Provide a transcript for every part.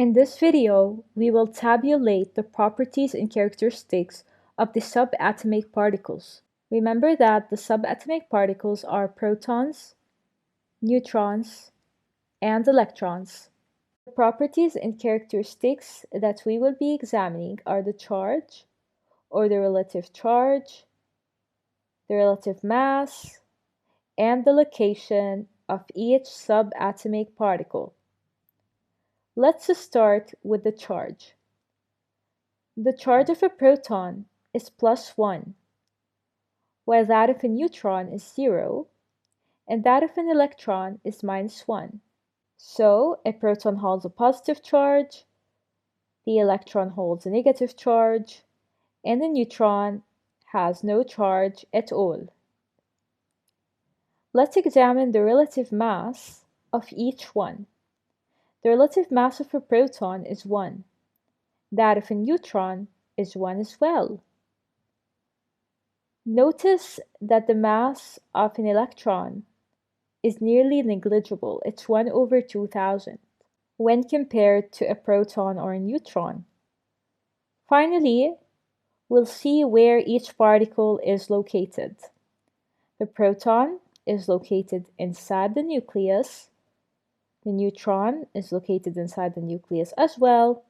In this video, we will tabulate the properties and characteristics of the subatomic particles. Remember that the subatomic particles are protons, neutrons, and electrons. The properties and characteristics that we will be examining are the charge, or the relative charge, the relative mass, and the location of each subatomic particle. Let's start with the charge. The charge of a proton is +1, while that of a neutron is 0, and that of an electron is -1. So, a proton holds a positive charge, the electron holds a negative charge, and the neutron has no charge at all. Let's examine the relative mass of each one. The relative mass of a proton is 1. That of a neutron is 1 as well. Notice that the mass of an electron is nearly negligible. It's 1/2000 when compared to a proton or a neutron. Finally, we'll see where each particle is located. The proton is located inside the nucleus. The neutron is located inside the nucleus as well.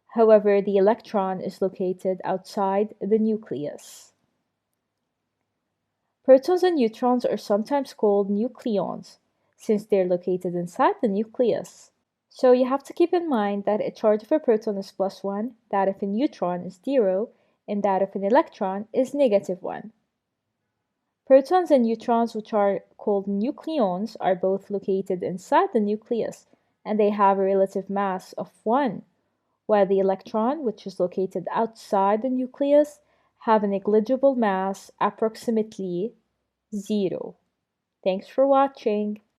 However, the electron is located outside the nucleus. Protons and neutrons are sometimes called nucleons, since they're located inside the nucleus. So you have to keep in mind that a charge of a proton is +1, that of a neutron is 0, and that of an electron is -1. Protons and neutrons, which are called nucleons, are both located inside the nucleus, and they have a relative mass of 1, while the electron, which is located outside the nucleus, have a negligible mass, approximately 0. Thanks for watching.